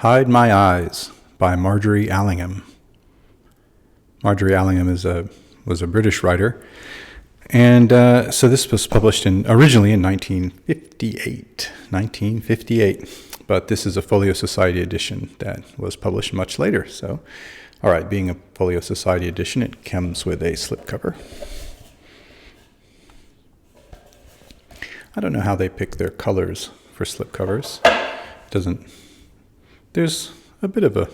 Hide My Eyes by Margery Allingham. Margery Allingham was a British writer, and so this was published originally in 1958, but this is a Folio Society edition that was published much later. So, all right, being a Folio Society edition, it comes with a slipcover. I don't know how they pick their colors for slipcovers. There's a bit of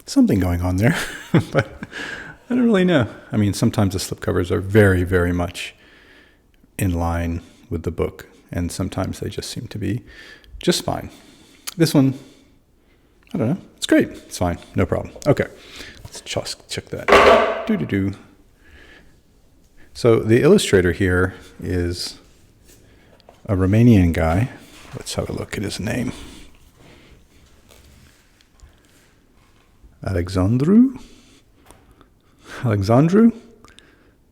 something going on there, but I don't really know. I mean, sometimes the slipcovers are very, very much in line with the book, and sometimes they just seem to be just fine. This one, I don't know. It's great. It's fine. No problem. Okay, let's just check that. So the illustrator here is a Romanian guy. Let's have a look at his name. Alexandru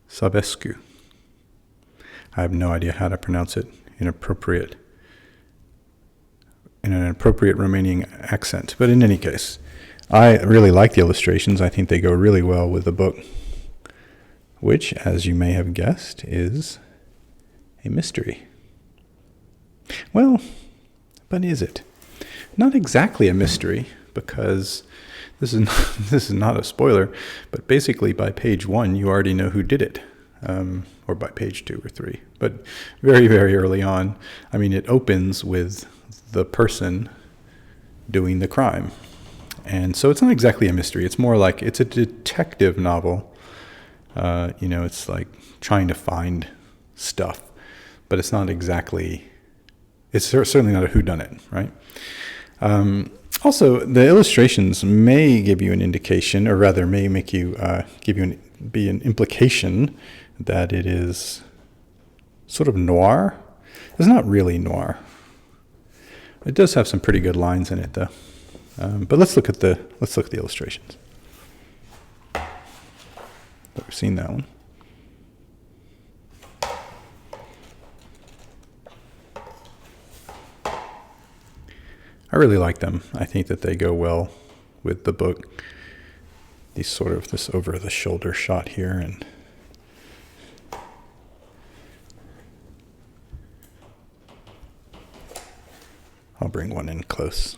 Sabescu. I have no idea how to pronounce it in an appropriate Romanian accent. But in any case, I really like the illustrations. I think they go really well with the book, which, as you may have guessed, is a mystery. Well, but is it? Not exactly a mystery, because this is not a spoiler, but basically by page 1 you already know who did it, or by page 2 or 3, but very, very early on. I mean, it opens with the person doing the crime, and so it's not exactly a mystery. It's more like it's a detective novel. It's like trying to find stuff, but it's not exactly. It's certainly not a whodunit, right? Also, the illustrations may give you an indication, or rather may make you be an implication that it is sort of noir. It's not really noir. It does have some pretty good lines in it, though. But let's look at the illustrations. We've seen that one. I really like them. I think that they go well with the book. This over the shoulder shot here, and I'll bring one in close.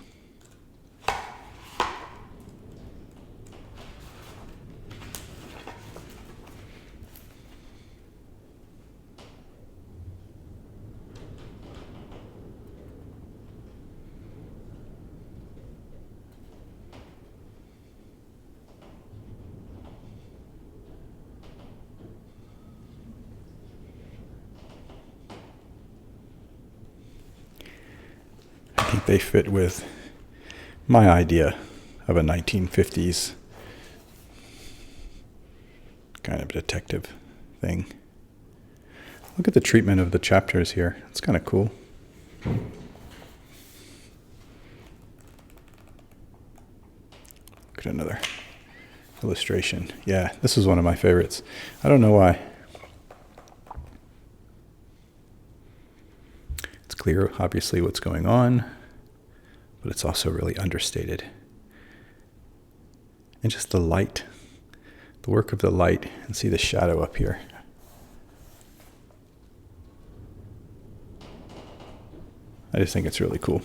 I think they fit with my idea of a 1950s kind of detective thing. Look at the treatment of the chapters here. It's kind of cool. Look at another illustration. Yeah, this is one of my favorites. I don't know why. It's clear, obviously, what's going on, but it's also really understated. And just the light, the work of the light, and see the shadow up here. I just think it's really cool.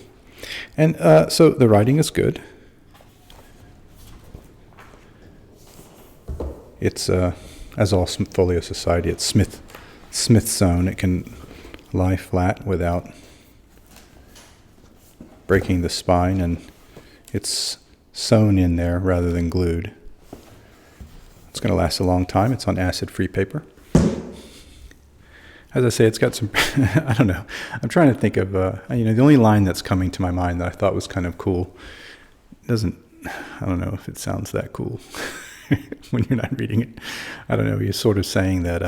And so the writing is good. It's, as all Folio Society, it's Smith sewn. It can lie flat without breaking the spine, and it's sewn in there rather than glued. It's going to last a long time. It's on acid-free paper. As I say, it's got some, I don't know. I'm trying to think of, the only line that's coming to my mind that I thought was kind of cool I don't know if it sounds that cool when you're not reading it. I don't know. You're sort of saying that,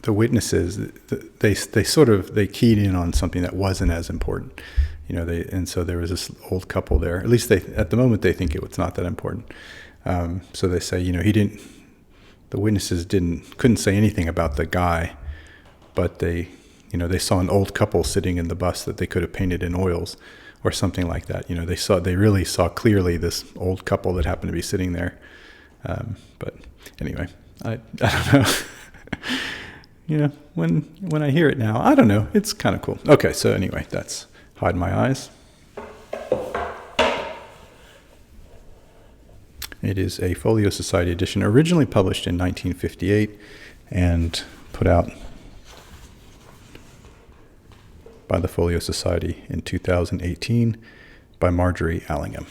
the witnesses, they keyed in on something that wasn't as important. And so there was this old couple there. At least at the moment, they think it's not that important. So they say, the witnesses couldn't say anything about the guy, but they they saw an old couple sitting in the bus that they could have painted in oils or something like that. They really saw clearly this old couple that happened to be sitting there. But anyway, I don't know. When I hear it now, I don't know. It's kind of cool. Okay, so anyway, that's Hide My Eyes. It is a Folio Society edition, originally published in 1958 and put out by the Folio Society in 2018 by Margery, Allingham.